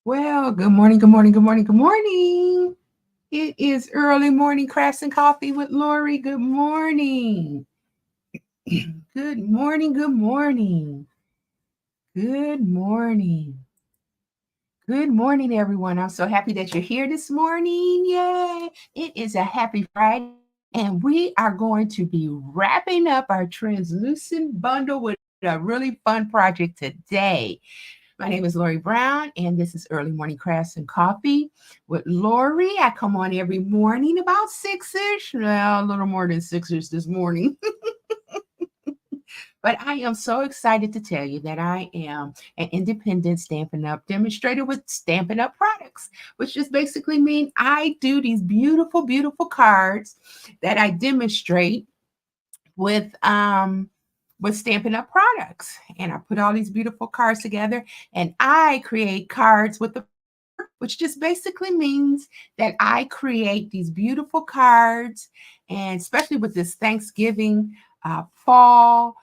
Well, good morning, good morning, good morning, good morning. It is early morning crafts and coffee with Lorrie. Good morning. Good morning, good morning. Good morning. Good morning, everyone. I'm so happy that you're here this morning. Yay! It is a happy Friday, and we are going to be wrapping up our translucent bundle with a really fun project today. My name is Lorrie Brown, and this is Early Morning Crafts and Coffee with Lorrie. I come on every morning about 6-ish. Well, a little more than 6-ish this morning. But I am so excited to tell you that I am an independent Stampin' Up demonstrator with Stampin' Up products, which just basically means I do these beautiful, beautiful cards that I demonstrate with Stampin' Up products. And I put all these beautiful cards together and I create cards with the which just basically means that I create these beautiful cards, and especially with this Thanksgiving, fall,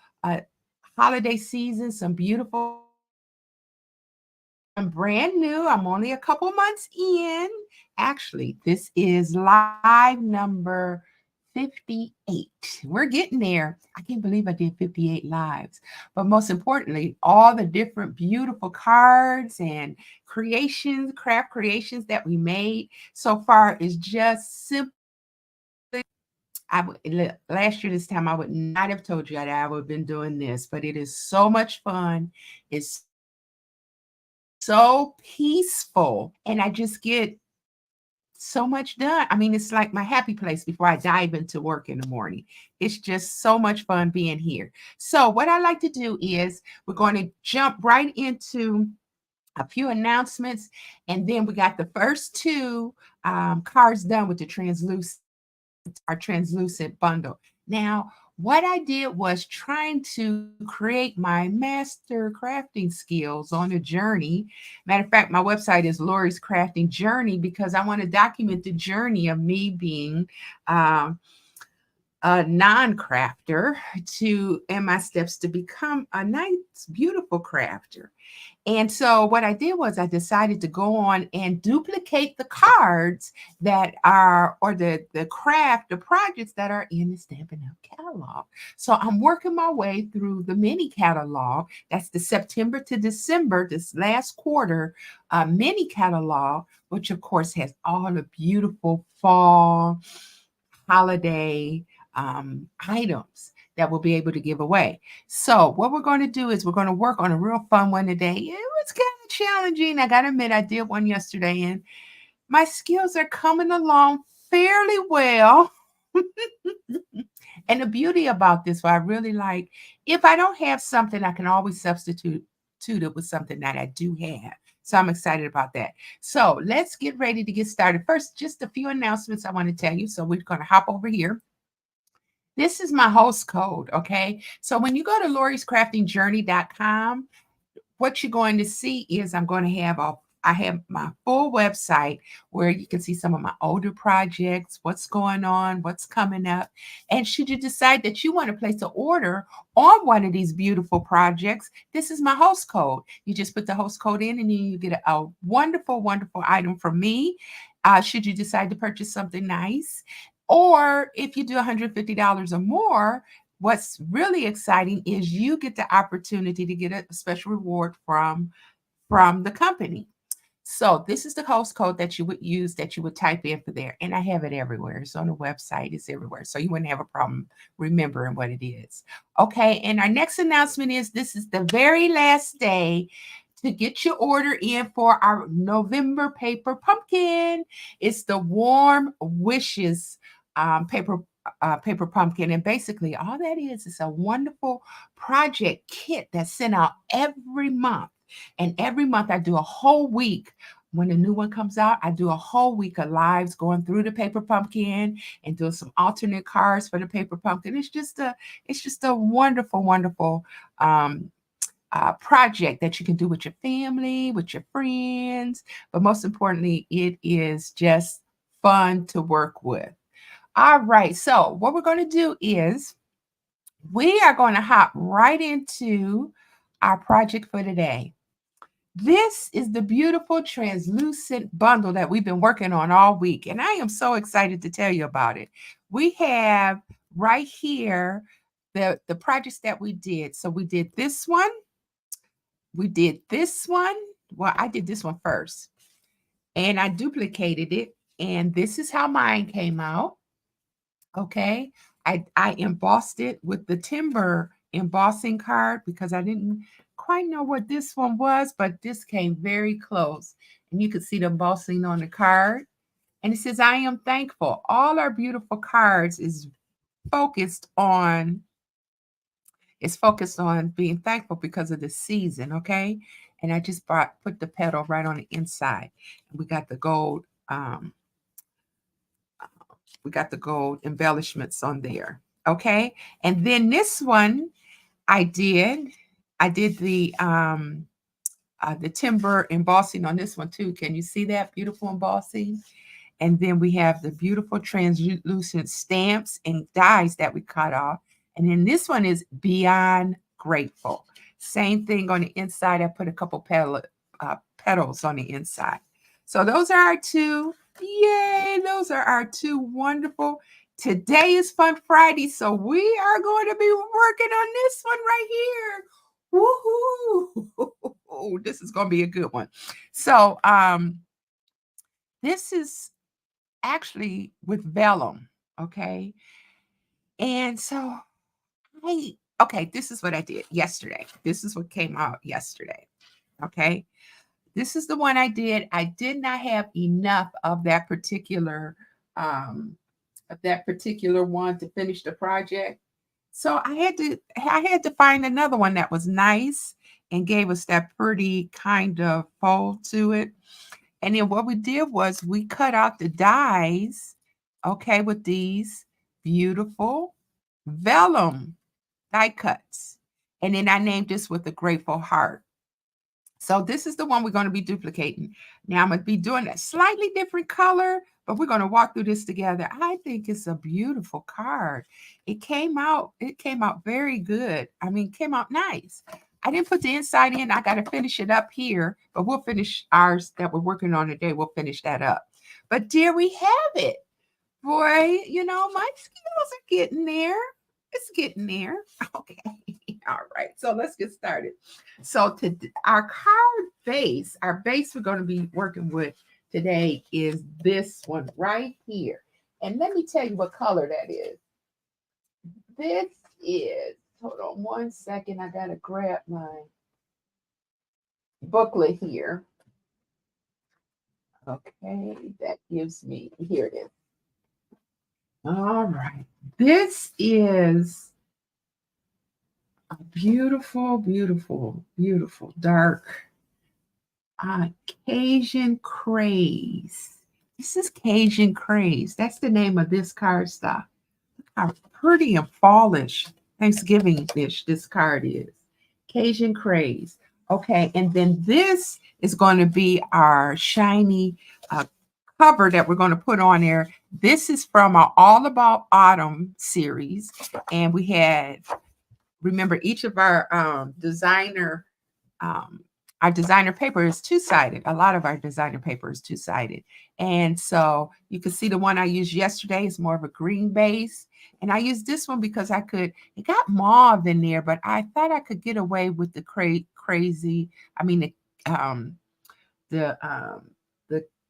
holiday season, some beautiful. I'm brand new. I'm only a couple months in. Actually, this is live number 58. We're getting there. I can't believe I did 58 lives. But most importantly, all the different beautiful cards and creations, craft creations that we made so far is just simply. Last year this time I would not have told you that I would have been doing this, but it is so much fun. It's so peaceful, and I just get so much done. I mean, it's like my happy place before I dive into work in the morning. It's just so much fun being here. So, what I like to do is we're going to jump right into a few announcements, and then we got the first two cards done with the translucent our translucent bundle. Now, what I did was trying to create my master crafting skills on a journey. Matter of fact, my website is Lorrie's Crafting Journey because I want to document the journey of me being um, a non-crafter to and my steps to become a nice, beautiful crafter. And so what I did was I decided to go on and duplicate the cards that are, or the craft, the projects that are in the Stampin' Up catalog. So I'm working my way through the mini catalog. That's the September to December, this last quarter mini catalog, which of course has all the beautiful fall holiday items that we'll be able to give away. So what we're going to do is we're going to work on a real fun one today. It was kind of challenging. I got to admit, I did one yesterday, and my skills are coming along fairly well. And the beauty about this, what I really like, if I don't have something, I can always substitute it with something that I do have. So I'm excited about that. So let's get ready to get started. First, just a few announcements I want to tell you. So we're going to hop over here. This is my host code, okay? So when you go to loriescraftingjourney.com, what you're going to see is I have my full website where you can see some of my older projects, what's going on, what's coming up. And should you decide that you want to place an order on one of these beautiful projects, this is my host code. You just put the host code in and then you get a wonderful, wonderful item from me. Should you decide to purchase something nice, or if you do $150 or more, what's really exciting is you get the opportunity to get a special reward from the company. So this is the host code that you would use, that you would type in for there. And I have it everywhere. It's on the website, it's everywhere. So you wouldn't have a problem remembering what it is. Okay. And our next announcement is this is the very last day to get your order in for our November paper pumpkin. It's the Warm Wishes paper pumpkin. And basically, all that is a wonderful project kit that's sent out every month. And every month, I do a whole week. When a new one comes out, I do a whole week of lives going through the paper pumpkin and doing some alternate cards for the paper pumpkin. It's just a wonderful, wonderful project that you can do with your family, with your friends. But most importantly, it is just fun to work with. All right. So what we're going to do is we are going to hop right into our project for today. This is the beautiful translucent bundle that we've been working on all week, and I am so excited to tell you about it. We have right here the projects that we did. So we did this one, we did this one. Well, I did this one first, and I duplicated it, and this is how mine came out. Okay. I embossed it with the timber embossing card because I didn't quite know what this one was, but this came very close. And you could see the embossing on the card. And it says, I am thankful. All our beautiful cards focused on focused on being thankful because of the season, okay? And I just put the petal right on the inside. And we got the gold embellishments on there. Okay. And then this one I did the timber embossing on this one too. Can you see that beautiful embossing? And then we have the beautiful translucent stamps and dies that we cut off. And then this one is Beyond Grateful. Same thing on the inside. I put a couple petals on the inside. So those are our two. Yay, those are our two wonderful. Today is Fun Friday, so we are going to be working on this one right here. Woohoo! This is going to be a good one. So this is actually with Vellum, okay? And so this is what I did yesterday. This is what came out yesterday, okay? This is the one I did. I did not have enough of that particular one to finish the project. So I had to find another one that was nice and gave us that pretty kind of fold to it. And then what we did was we cut out the dies, okay, with these beautiful vellum die cuts. And then I named this with a grateful heart. So this is the one we're going to be duplicating. Now I'm going to be doing a slightly different color, but we're going to walk through this together. I think it's a beautiful card. It came out very good. I mean, it came out nice. I didn't put the inside in. I got to finish it up here, but we'll finish ours that we're working on today. We'll finish that up. But dear, we have it. Boy, my skills are getting there. It's getting there. Okay. All right. So let's get started. So our base we're going to be working with today is this one right here. And let me tell you what color that is. This is, hold on one second. I got to grab my booklet here. Okay. That gives me, here it is. All right. This is a beautiful, beautiful, beautiful dark Cajun Craze. This is Cajun Craze. That's the name of this card stock. Look how pretty and fallish Thanksgiving-ish this card is. Cajun Craze. Okay, and then this is going to be our shiny cover that we're going to put on there. This is from our All About Autumn series. And we had, remember, each of our designer paper is two-sided. A lot of our designer paper is two-sided. And so you can see the one I used yesterday is more of a green base. And I used this one because it got mauve in there, but I thought I could get away with the the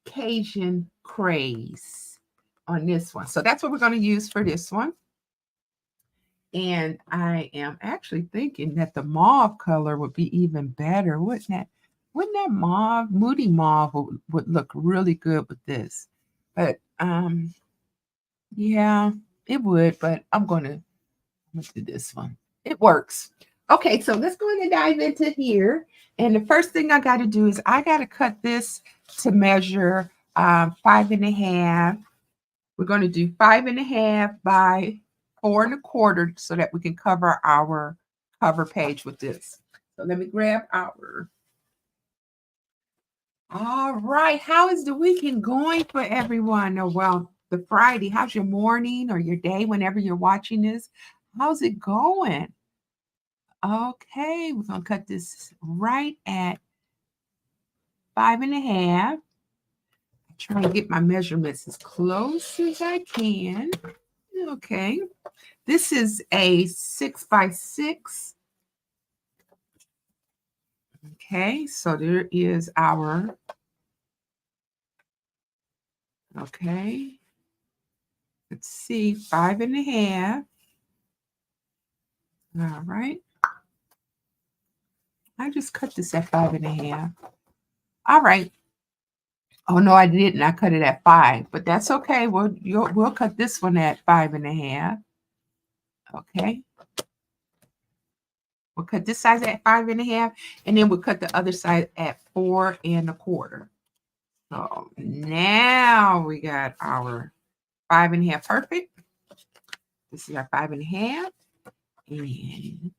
Cajun Craze on this one. So that's what we're going to use for this one. And I am actually thinking that the mauve color would be even better, wouldn't that? Wouldn't that mauve, moody mauve would look really good with this? But yeah, it would, but I'm gonna do this one. It works. Okay, so let's go ahead and dive into here. And the first thing I got to do is I got to cut this to measure 5.5. We're going to do 5.5 by 4.25 so that we can cover our cover page with this. So let me grab our. All right. How is the weekend going for everyone? Oh, well, the Friday. How's your morning or your day whenever you're watching this? How's it going? Okay. We're going to cut this right at 5.5. Try to get my measurements as close as I can. Okay. This is a 6 by 6. Okay, so there is our, okay, let's see, 5.5. All right. I just cut this at 5.5. All right. Oh no, I didn't. I cut it at 5, but that's okay. We'll cut this one at 5.5. Okay. We'll cut this side at 5.5, and then we'll cut the other side at 4.25. So now we got our 5.5 perfect. This is our 5.5. And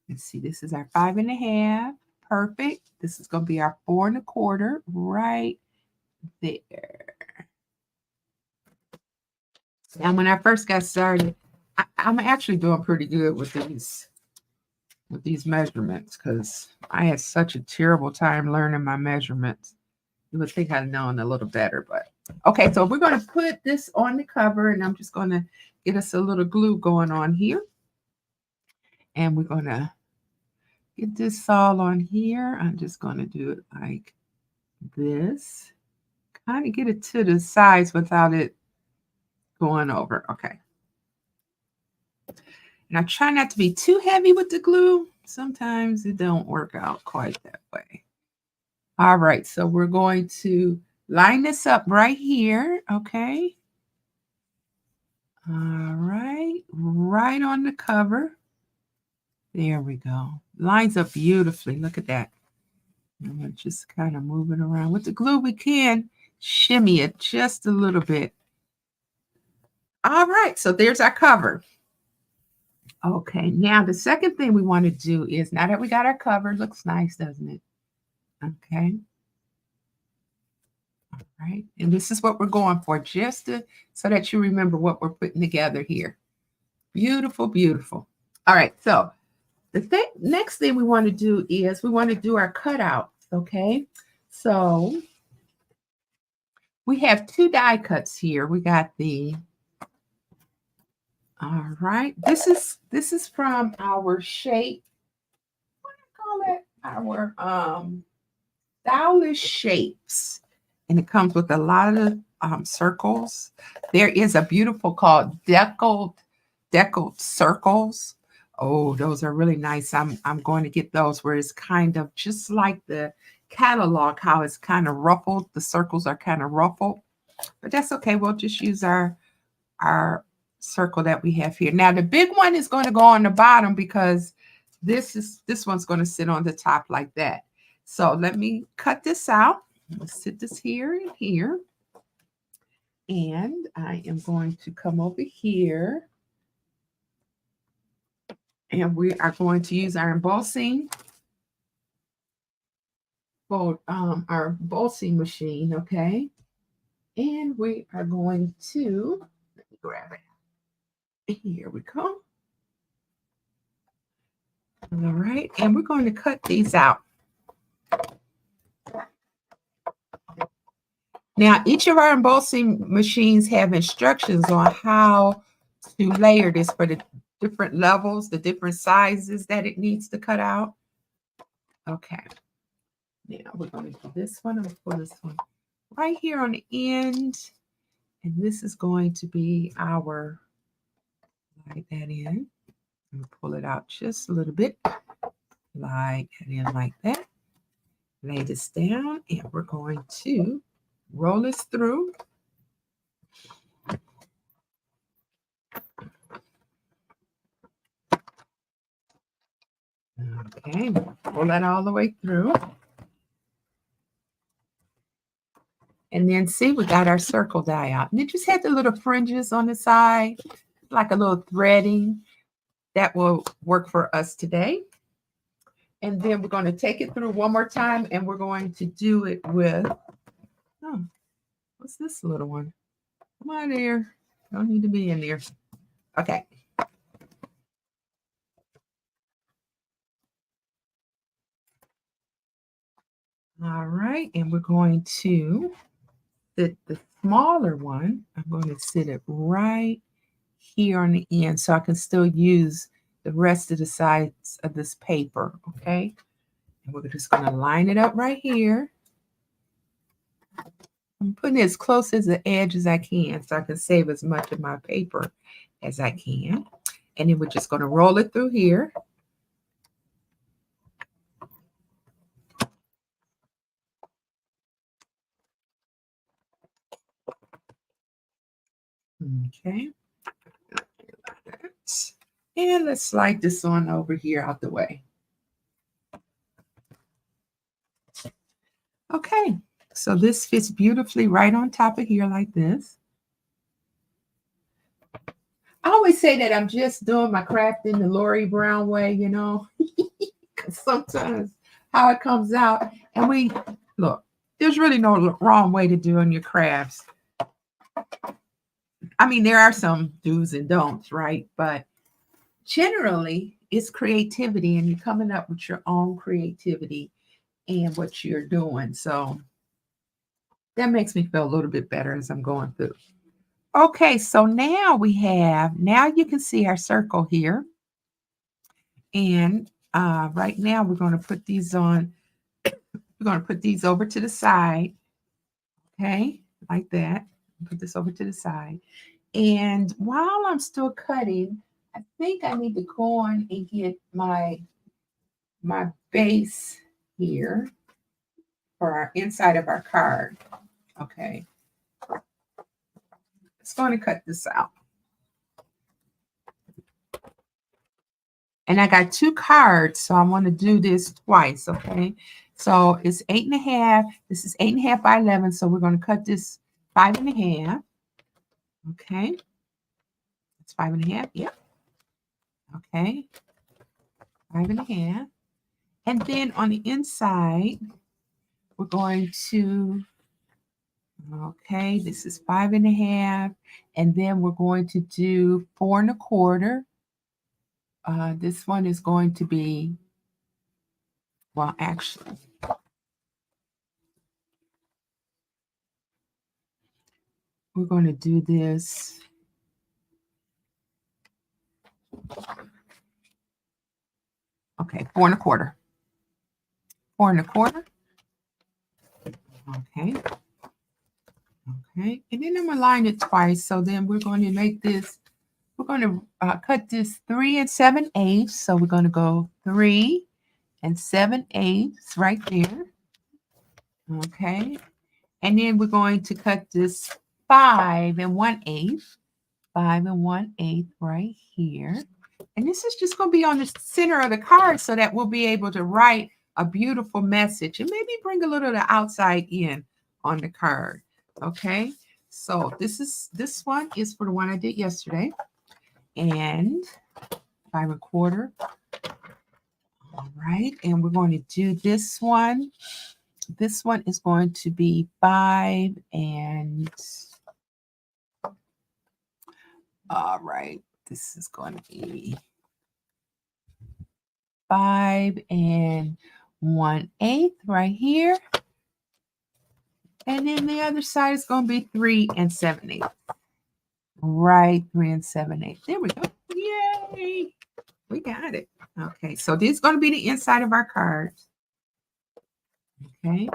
let's see, this is our 5.5 perfect. This is going to be our 4.25 right there. And when I first got started, I'm actually doing pretty good with these measurements because I had such a terrible time learning my measurements. You would think I'd known a little better, but okay. So we're going to put this on the cover, and I'm just going to get us a little glue going on here, and we're going to get this all on here. I'm just going to do it like this, kind of get it to the sides without it going over. Okay. And I try not to be too heavy with the glue. Sometimes it don't work out quite that way. All right, so we're going to line this up right here, okay? All right, right on the cover. There we go. Lines up beautifully. Look at that. I'm going to just kind of move it around. With the glue, we can shimmy it just a little bit. All right, so there's our cover. Okay, now the second thing we want to do is, now that we got our cover, looks nice, doesn't it? Okay. All right, and this is what we're going for, just so that you remember what we're putting together here. Beautiful, beautiful. All right, so the next thing we want to do is we want to do our cutouts, okay? So we have 2 die cuts here. We got the, all right, this is from our shape, what do I call it? Our stylish shapes. And it comes with a lot of circles. There is a beautiful called deckled circles. Oh, those are really nice. I'm going to get those where it's kind of just like the catalog, how it's kind of ruffled. The circles are kind of ruffled, but that's okay. We'll just use our circle that we have here. Now the big one is going to go on the bottom because this one's going to sit on the top like that. So let me cut this out. Let's sit this here and here. And I am going to come over here. And we are going to use our embossing machine, okay? And we are going to, let me grab it. Here we go. All right, and we're going to cut these out. Now, each of our embossing machines have instructions on how to layer this for the different levels, the different sizes that it needs to cut out. Okay. Now we're going to do this one. I'm going to pull this one right here on the end. And this is going to be our, slide that in. I'm going to pull it out just a little bit. Slide that in like that. Lay this down, and we're going to roll this through. Okay, pull that all the way through. And then see, we got our circle die out. And it just had the little fringes on the side, like a little threading. That will work for us today. And then we're going to take it through one more time, and we're going to do it with, oh, what's this little one? Come on there. Don't need to be in there. Okay. All right, and we're going to the smaller one. I'm going to sit it right here on the end so I can still use the rest of the sides of this paper, okay? And we're just going to line it up right here. I'm putting it as close as the edge as I can so I can save as much of my paper as I can. And then we're just going to roll it through here. Okay. And let's slide this on over here out the way. Okay, so this fits beautifully right on top of here like this. I always say that I'm just doing my crafting the Lorrie Brown way, you know, because sometimes how it comes out, and we look, there's really no wrong way to doing your crafts. I mean, there are some do's and don'ts, right? But generally, it's creativity, and you're coming up with your own creativity and what you're doing. So that makes me feel a little bit better as I'm going through. Okay, so now now you can see our circle here. And right now we're going to put these on, we're going to put these over to the side. Okay, like that. Put this over to the side. And while I'm still cutting, I think I need to go on and get my base here for our inside of our card. Okay. It's going to cut this out. And I got 2 cards, so I want to do this twice, okay? So it's 8.5. This is 8.5 by 11, so we're going to cut this 5.5. Okay. It's 5.5. Yep. Okay. 5.5. And then on the inside, we're going to, okay, this is 5.5. And then we're going to do 4.25. This one is going to be, well, actually, we're going to do this. Okay, 4.25. 4.25. Okay. Okay. And then I'm going to line it twice. So then we're going to make this, we're going to cut this 3 7/8. So we're going to go 3 7/8 right there. Okay. And then we're going to cut this 5 1/8. 5 1/8 right here. And this is just going to be on the center of the card so that we'll be able to write a beautiful message and maybe bring a little of the outside in on the card. Okay. So this one is for the one I did yesterday. And 5.25. All right. And we're going to do this one. This one is going to be 5 and all right. This is going to be 5 1/8 right here. And then the other side is going to be 3 7/8. Right, 3 7/8. There we go. Yay! We got it. Okay, so this is going to be the inside of our cards. Okay.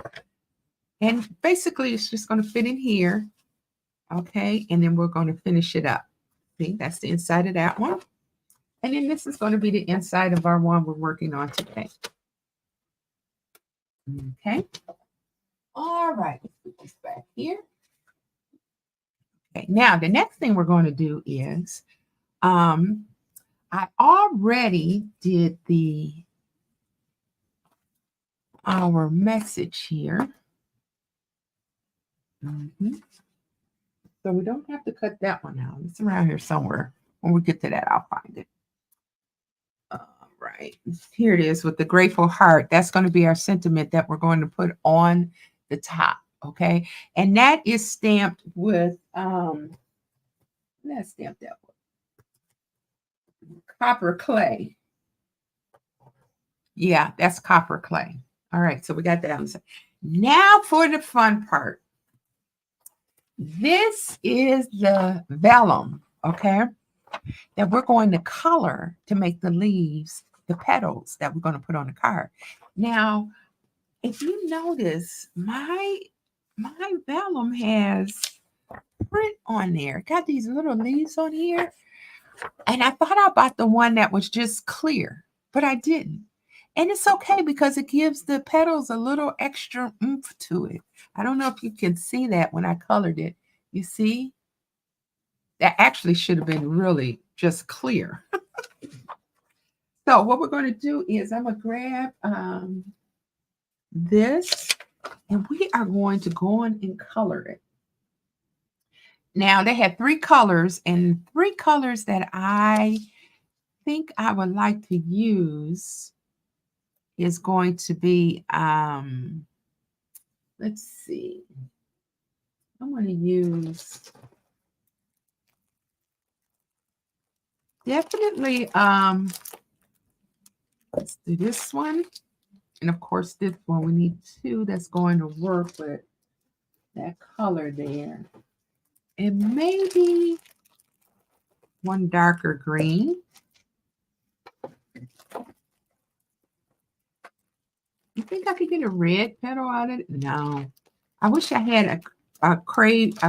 And basically, it's just going to fit in here. Okay, and then we're going to finish it up. See, that's the inside of that one. And then this is going to be the inside of our one we're working on today. Okay. All right, let's put this back here. Okay, now the next thing we're going to do is I already did our message here. So we don't have to cut that one out. It's around here somewhere. When we get to that, I'll find it. All right. Here it is with the grateful heart. That's going to be our sentiment that we're going to put on the top. Okay. And that is stamped with let's stamp that one. Copper clay. Yeah, that's copper clay. All right, so we got that on the side. Now for the fun part. This is the vellum, okay, that we're going to color to make the leaves, the petals that we're going to put on the card. Now, if you notice, my vellum has print on there. Got these little leaves on here. And I thought I bought the one that was just clear, but I didn't. And it's okay because it gives the petals a little extra oomph to it. I don't know if you can see that when I colored it. You see? That actually should have been really just clear. So what we're going to do is I'm going to grab this and we are going to go on and color it. Now they had 3 colors, and 3 colors that I think I would like to use is going to be, let's see. I'm going to use definitely, let's do this one. And of course, this one, we need 2 that's going to work with that color there. And maybe one darker green. You think I could get a red petal out of it? No. I wish I had a crave.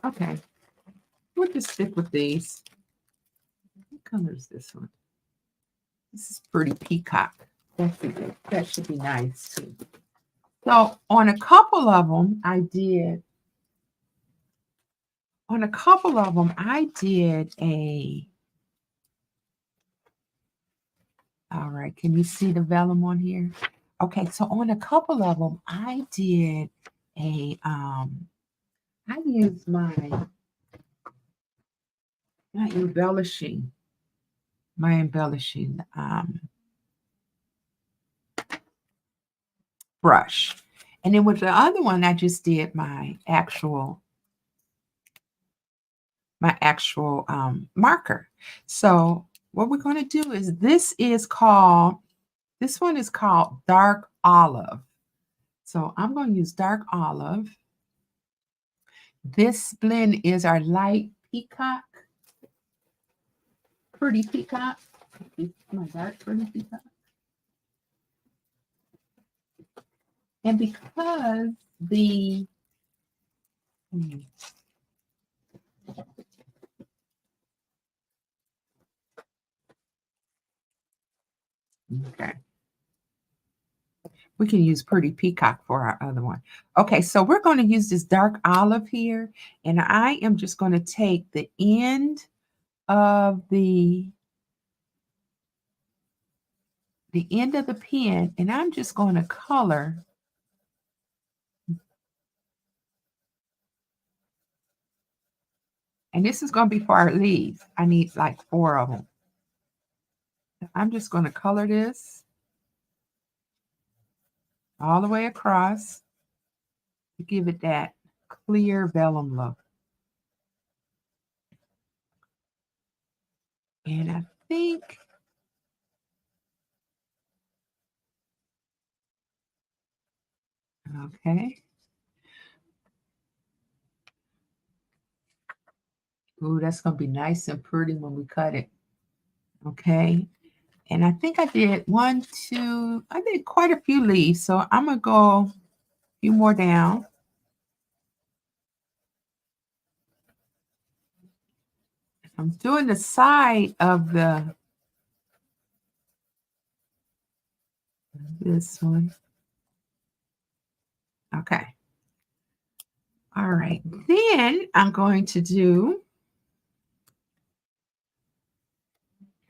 Okay. We'll just stick with these. What color is this one? This is pretty peacock. That should be nice too. So on a couple of them, I did a, all right, can you see the vellum on here? Okay, so on a couple of them, I did a, I used my embellishing brush. And then with the other one, I just did my actual marker. So what we're going to do is this one is called dark olive. So I'm going to use dark olive. This blend is our light peacock, pretty peacock. My dark pretty peacock. And because the okay. We can use pretty peacock for our other one. Okay, so we're going to use this dark olive here, and I am just going to take the end of the pen, and I'm just going to color. And this is going to be for our leaves. I need like 4 of them. I'm just going to color this all the way across to give it that clear vellum look. And I think okay. Ooh, that's going to be nice and pretty when we cut it. Okay. And I think I did I did quite a few leaves. So I'm going to go a few more down. I'm doing the side of this one. Okay. All right. Then I'm going to do,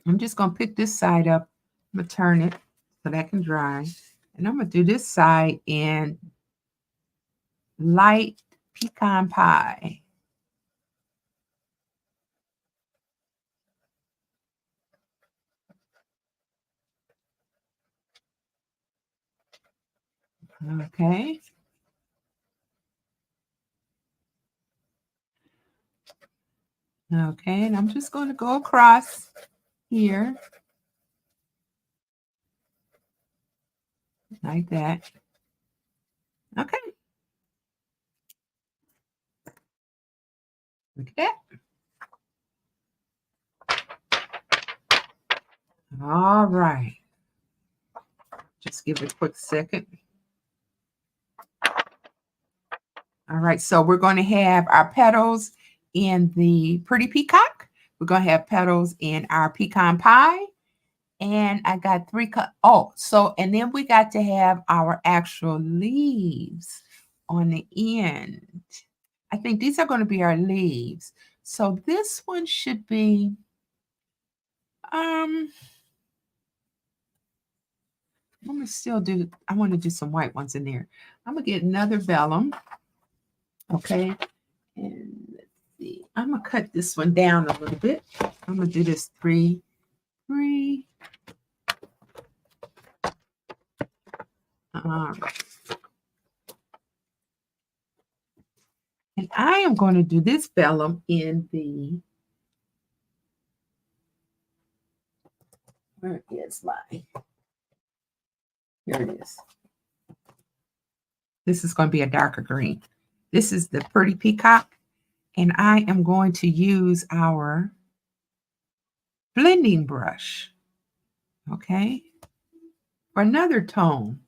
I'm just going to pick this side up. I'm going to turn it so that can dry. And I'm going to do this side in light pecan pie. Okay. Okay, and I'm just going to go across here like that. Okay, look at that. All right. Just give it a quick second. All right, so we're going to have our petals in the Pretty Peacock. We're going to have petals in our pecan pie. And I got 3 cut. Oh, so, and then we got to have our actual leaves on the end. I think these are going to be our leaves. So this one should be, I'm gonna still do, I want to do some white ones in there. I'm gonna get another vellum. Okay. And let's see. I'm gonna cut this one down a little bit. I'm gonna do this 3. All right. And I am going to do this vellum in the, where is my, here it is. This is going to be a darker green. This is the Pretty Peacock. And I am going to use our blending brush, okay, for another tone.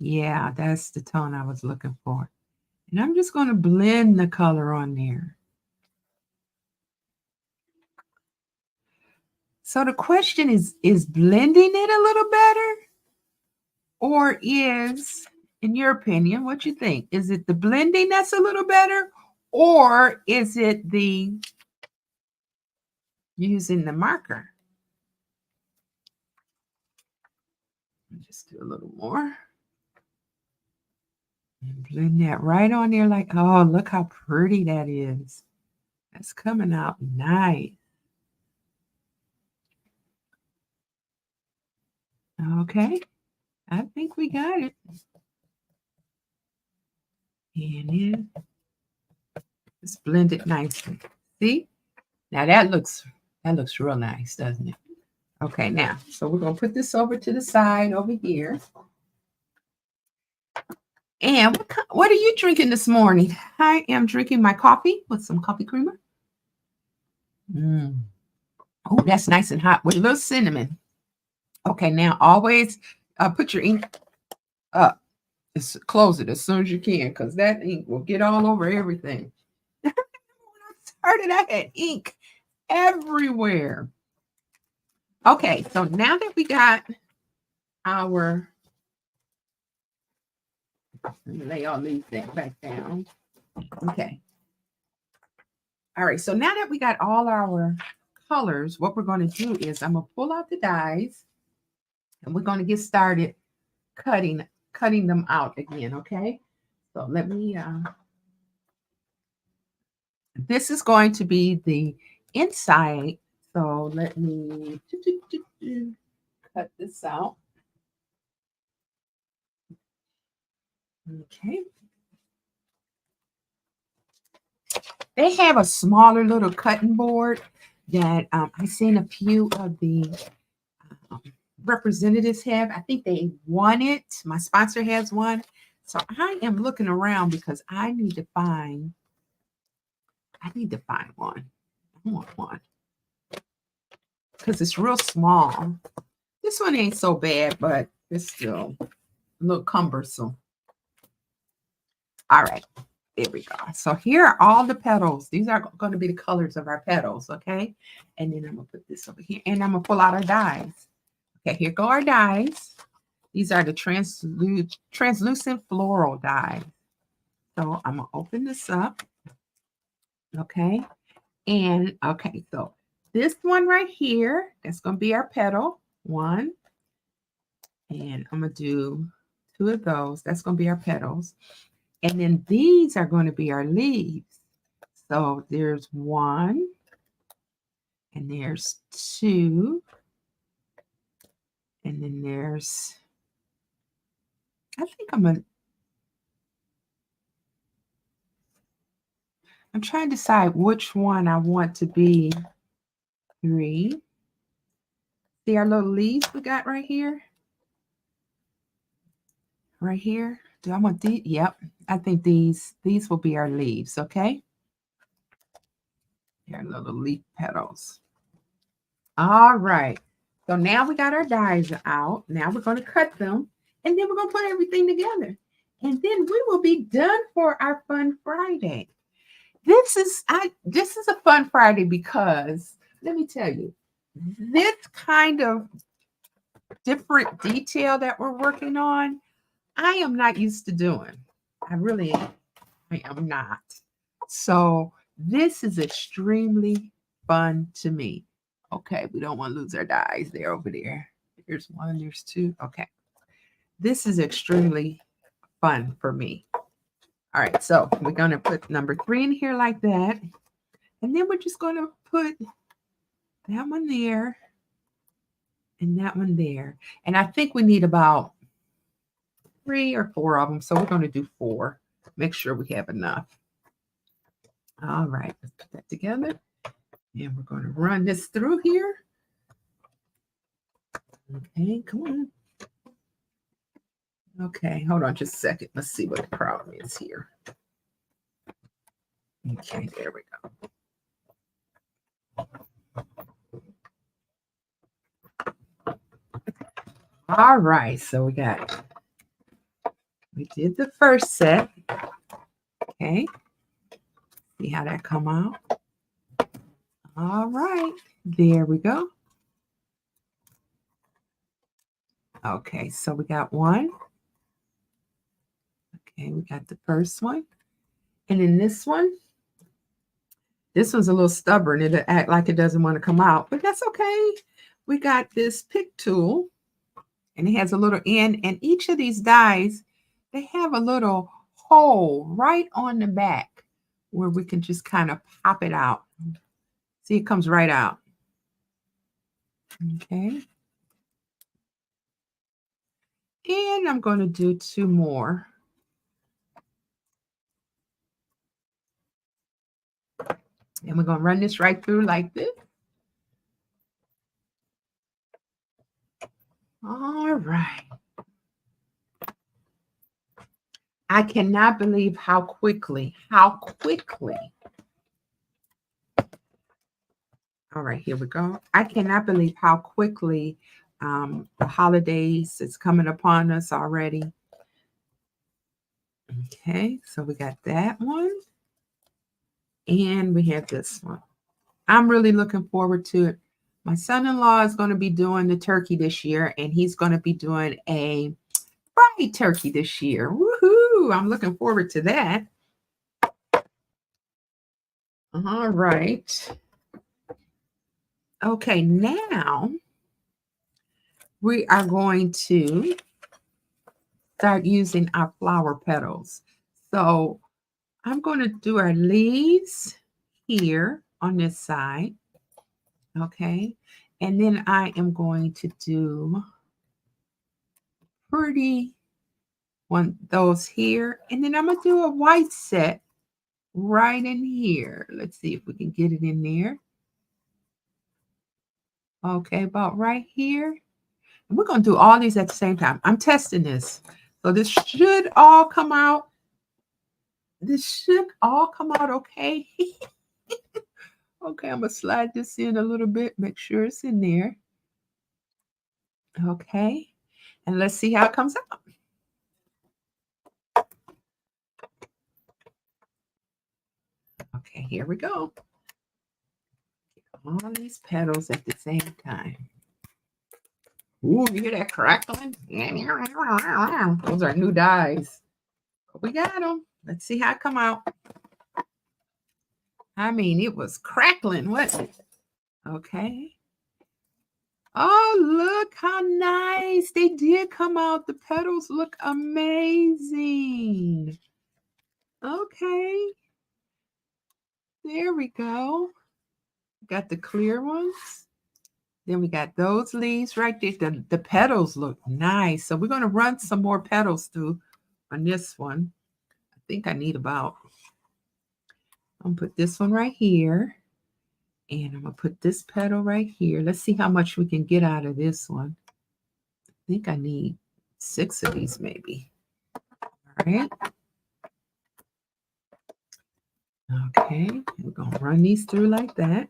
Yeah, that's the tone I was looking for. And I'm just going to blend the color on there. So the question is blending it a little better? Or is, in your opinion, what you think? Is it the blending that's a little better? Or is it the using the marker? Just do a little more. And blend that right on there like, oh, look how pretty that is. That's coming out nice. Okay, I think we got it. And then just blend it nicely. See? Now that looks real nice, doesn't it? Okay, now, so we're gonna put this over to the side over here. And what are you drinking this morning? I am drinking my coffee with some coffee creamer. Oh, that's nice and hot with a little cinnamon. Okay, now always put your ink up. Close it as soon as you can because that ink will get all over everything. When I started, I had ink everywhere. Okay, so now that we got our, let me lay all these back down. Okay. All right, so now that we got all our colors, what we're going to do is I'm going to pull out the dies and we're going to get started cutting them out again, okay? So let me, this is going to be the inside. So let me cut this out. Okay. They have a smaller little cutting board that I've seen a few of the representatives have. I think they want it. My sponsor has one. So I am looking around because I need to find one. I want one. Because it's real small. This one ain't so bad, but it's still a little cumbersome. All right. There we go. So here are all the petals. These are going to be the colors of our petals, okay? And then I'm going to put this over here. And I'm going to pull out our dies. Okay, here go our dies. These are the translucent floral dies. So I'm going to open this up. Okay. And, okay, so this one right here, that's going to be our petal. One. And I'm going to do 2 of those. That's going to be our petals. And then these are going to be our leaves. So there's 1. And there's 2. And then there's, I think I'm going to, I'm trying to decide which one I want to be 3. See our little leaves we got right here? Right here. Do I want these? Yep. I think these will be our leaves, okay? Our little leaf petals. All right. So now we got our dies out. Now we're going to cut them, and then we're going to put everything together. And then we will be done for our Fun Friday. This is a Fun Friday because, let me tell you, this kind of different detail that we're working on, I am not used to doing. I really am. I am not. So this is extremely fun to me. Okay, we don't want to lose our dies. They're over there. There's 1, there's 2. Okay. This is extremely fun for me. All right, so we're going to put number 3 in here like that. And then we're just going to put that one there and that one there. And I think we need about 3 or 4 of them. So we're going to do 4. Make sure we have enough. All right, let's put that together. And we're going to run this through here. Okay, come on. Okay, hold on just a second. Let's see what the problem is here. Okay, there we go. All right, so we did the first set. Okay, see how that come out. All right, there we go. Okay, so we got 1. Okay, we got the first one. And then this one's a little stubborn. It'll act like it doesn't want to come out, but that's okay. We got this pick tool, and it has a little end, and each of these dies, they have a little hole right on the back where we can just kind of pop it out. See, it comes right out. Okay. And I'm going to do 2 more. And we're going to run this right through like this. All right. I cannot believe how quickly. All right, here we go. I cannot believe how quickly the holidays is coming upon us already. Okay, so we got that one. And we have this one. I'm really looking forward to it. My son-in-law is going to be doing the turkey this year, and he's going to be doing a fried turkey this year. Woohoo! I'm looking forward to that. All right. Okay, now we are going to start using our flower petals. So I'm going to do our leaves here on this side. Okay. And then I am going to do pretty those here. And then I'm going to do a white set right in here. Let's see if we can get it in there. Okay, about right here. And we're going to do all these at the same time. I'm testing this. So this should all come out. This should all come out okay. Okay, I'm going to slide this in a little bit. Make sure it's in there. Okay. And let's see how it comes out. Okay, here we go. All these petals at the same time. Ooh, you hear that crackling? Those are new dies. We got them. Let's see how it come out. I mean, it was crackling, wasn't it? Okay. Oh, look how nice. They did come out. The petals look amazing. Okay. There we go. Got the clear ones. Then we got those leaves right there. The petals look nice. So we're going to run some more petals through on this one. I think I need about, going to put this one right here. And I'm going to put this petal right here. Let's see how much we can get out of this one. I think I need 6 of these maybe. All right. Okay, we're going to run these through like that.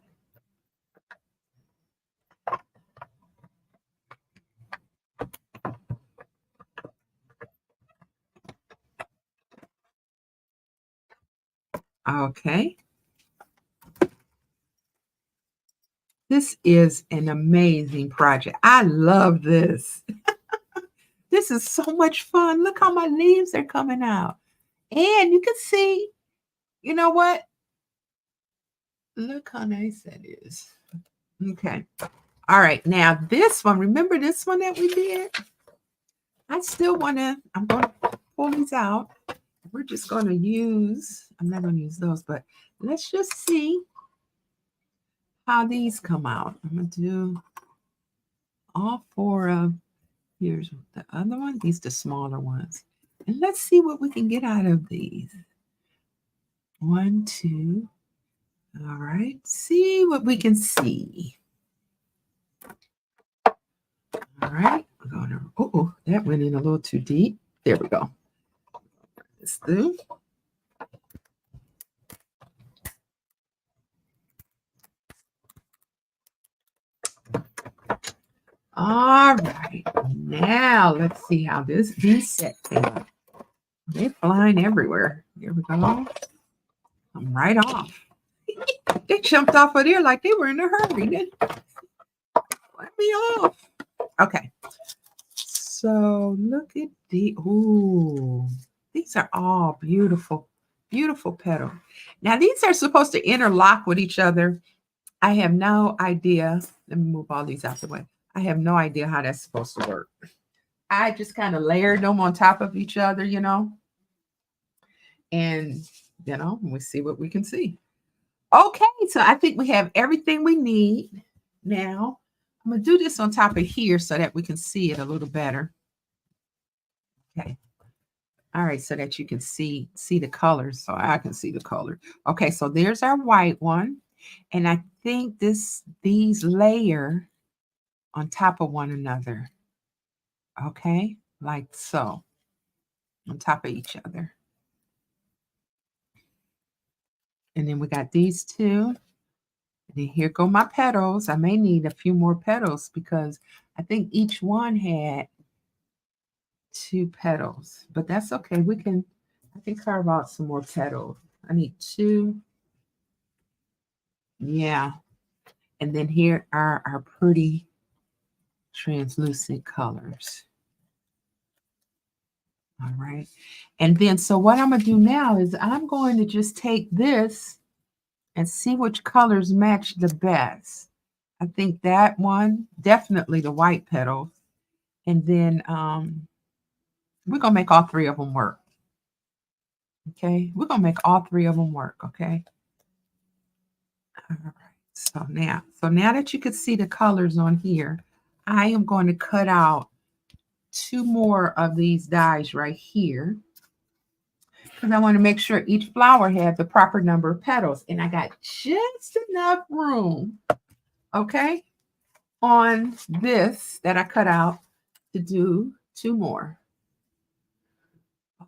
Okay. This is an amazing project. I love this. This is so much fun. Look how my leaves are coming out. And you can see, you know what? Look how nice that is. Okay. All right. Now this one, remember this one that we did? I still want to, I'm going to pull these out. We're just going to use, I'm not going to use those, but let's just see how these come out. I'm going to do all 4 of, here's the other one. These are the smaller ones. And let's see what we can get out of these. 1, 2. All right. See what we can see. All right. We're going to, oh, that went in a little too deep. There we go. This through. All right. Now let's see how these set came up. They're flying everywhere. Here we go. I'm right off. They jumped off of there like they were in a hurry. Let me off. Okay. So look at these are all beautiful, beautiful petals. Now these are supposed to interlock with each other. I have no idea. Let me move all these out the way. I have no idea how that's supposed to work. I just kind of layered them on top of each other, you know. And, you know, we see what we can see. Okay, so I think we have everything we need. Now, I'm going to do this on top of here so that we can see it a little better. Okay. All right, so that you can see the colors, so I can see the color. Okay, so there's our white one. And I think these layer on top of one another. Okay, like so, on top of each other. And then we got these 2. And then here go my petals. I may need a few more petals because I think each one had 2 petals, but that's okay. I can carve out some more petals. I need 2. Yeah. And then here are our pretty translucent colors. All right. And then, so what I'm going to do now is I'm going to just take this and see which colors match the best. I think that one, definitely the white petals. And then we're going to make all 3 of them work. Okay. We're going to make all 3 of them work. Okay. All right. So now that you can see the colors on here, I am going to cut out 2 more of these dies right here because I want to make sure each flower had the proper number of petals. And I got just enough room, okay, on this that I cut out to do 2 more.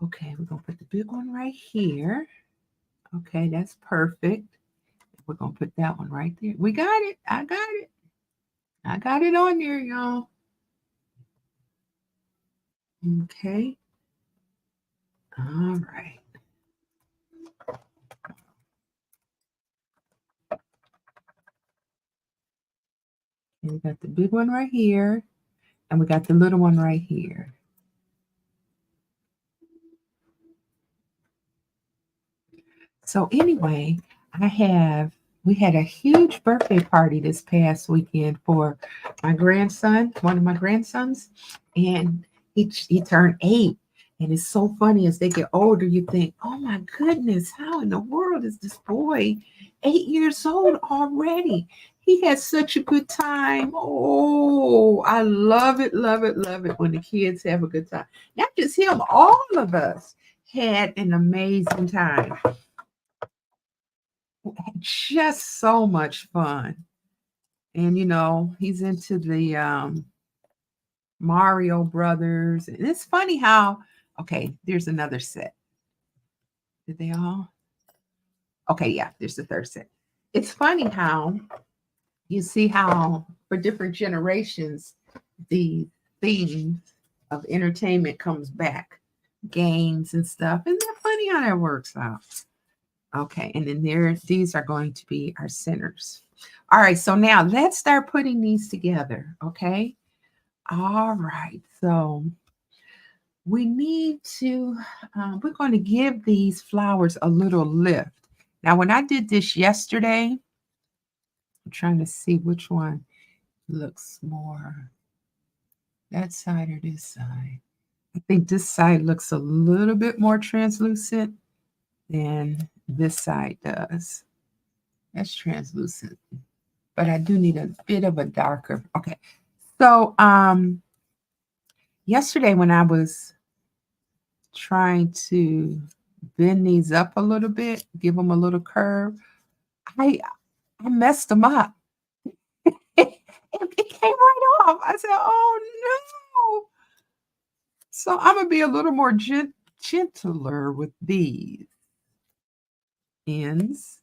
Okay, we're going to put the big one right here. Okay, that's perfect. We're going to put that one right there. We got it. I got it. I got it on there, y'all. Okay. All right. And we got the big one right here. And we got the little one right here. So anyway, we had a huge birthday party this past weekend for my grandson, one of my grandsons, and he turned 8. And it's so funny as they get older, you think, oh my goodness, how in the world is this boy 8 years old already? He had such a good time. Oh, I love it, love it, love it when the kids have a good time. Not just him, all of us had an amazing time. just so much fun. And you know, he's into the Mario Brothers. And it's funny how, okay, there's another set. Did they all? Okay, yeah, there's the third set. It's funny how you see how for different generations the theme of entertainment comes back, games and stuff. Isn't that funny how that works out? Okay, and then these are going to be our centers. All right, so now let's start putting these together, okay? All right, so we need to, we're going to give these flowers a little lift. Now, when I did this yesterday, I'm trying to see which one looks more, that side or this side. I think this side looks a little bit more translucent than this side does. That's translucent, but I do need a bit of a darker. Okay. So, yesterday when I was trying to bend these up a little bit, give them a little curve, I messed them up. It came right off. I said, "Oh no!" So I'm gonna be a little more gentler with these ends,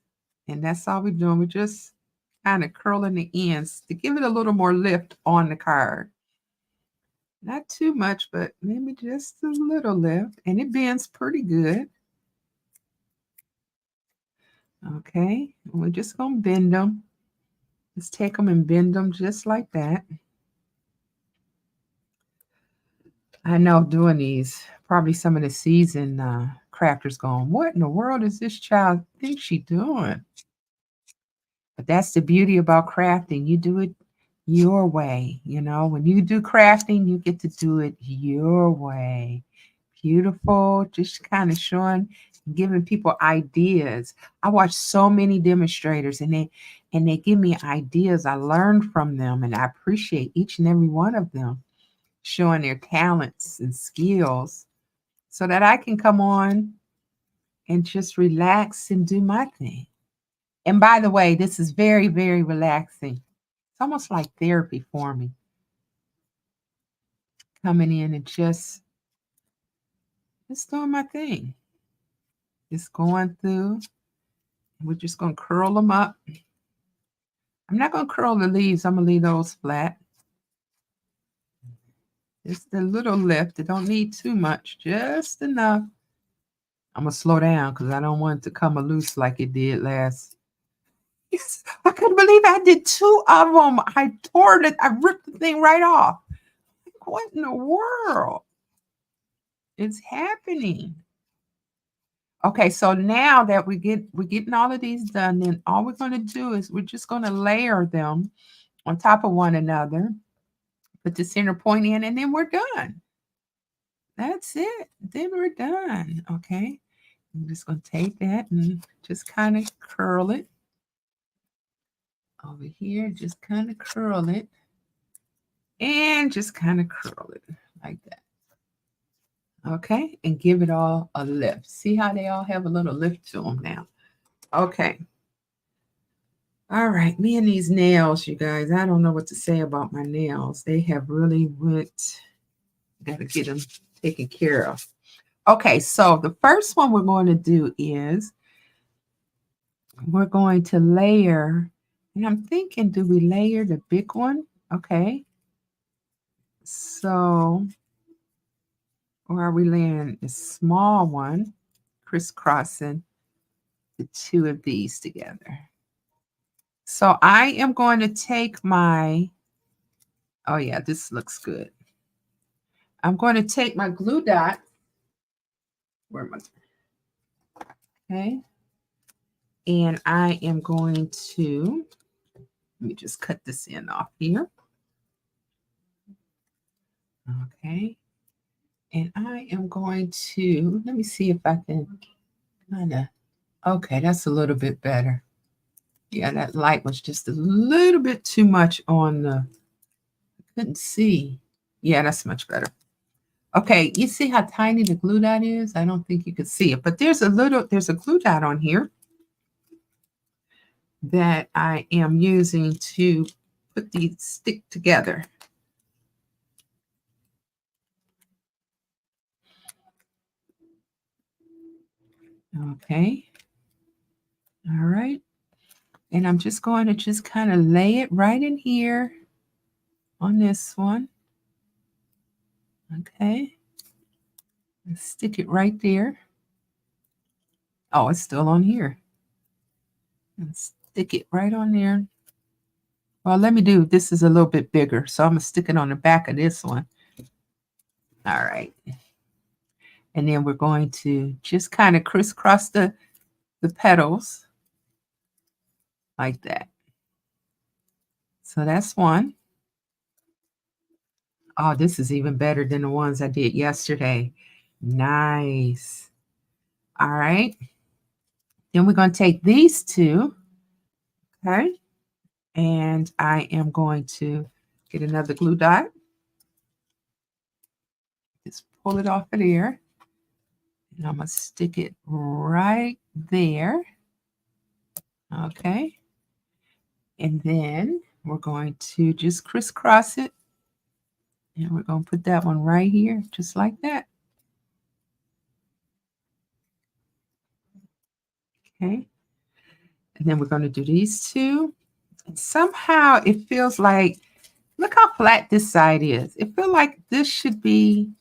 and that's all we're doing. We're just kind of curling the ends to give it a little more lift on the card. Not too much, but maybe just a little lift, and it bends pretty good. Okay, and we're just gonna bend them. Just take them and bend them just like that. I know doing these, probably some of the seasoned crafters going, what in the world is this child think she doing? But that's the beauty about crafting. You do it your way. You know, when you do crafting, you get to do it your way. Beautiful, just kind of showing, giving people ideas. I watch so many demonstrators and they give me ideas. I learn from them and I appreciate each and every one of them showing their talents and skills so that I can come on and just relax and do my thing. And by the way, this is very, very relaxing. It's almost like therapy for me. Coming in and just doing my thing. Just going through. We're just going to curl them up. I'm not going to curl the leaves. I'm going to leave those flat. Just a little lift. It don't need too much. Just enough. I'm going to slow down because I don't want it to come loose like it did last. Yes, I couldn't believe I did 2 of them. I tore it. I ripped the thing right off. What in the world is happening? Okay, so now that we're getting all of these done, then all we're going to do is we're just going to layer them on top of one another. Put the center point in, and then we're done. That's it. Then we're done. Okay. I'm just going to take that and just kind of curl it. Over here, just kind of curl it. And just kind of curl it like that. Okay. And give it all a lift. See how they all have a little lift to them now. Okay. All right. Me and these nails, you guys. I don't know what to say about my nails. They have really went. Got to get them taken care of. Okay. So the first one we're going to do is we're going to layer. And I'm thinking, do we layer the big one? Okay. So, or are we layering the small one, crisscrossing the 2 of these together? So I am going to take my, oh yeah, this looks good. I'm going to take my glue dot. Where am I? Okay. And I am going to, let me just cut this end off here. Okay. And I am going to, let me see if I can kind of, okay, that's a little bit better. Yeah, that light was just a little bit too much on the, I couldn't see. Yeah, that's much better. Okay, you see how tiny the glue dot is? I don't think you could see it, but there's a glue dot on here. that I am using to put these stick together. Okay. All right. And I'm just going to just kind of lay it right in here on this one. Okay. And stick it right there. Oh, it's still on here. And stick it right on there. Well, let me do, this is a little bit bigger, so I'm going to stick it on the back of this one. All right. And then we're going to just kind of crisscross the petals like that. So that's one. Oh, this is even better than the ones I did yesterday. Nice. All right. Then we're going to take these two. Okay. And I am going to get another glue dot. Just pull it off of there. And I'm going to stick it right there. Okay. And then we're going to just crisscross it. And we're going to put that one right here, just like that. Okay. And then we're going to do these two. And somehow it feels like, look how flat this side is. It feels like this should be,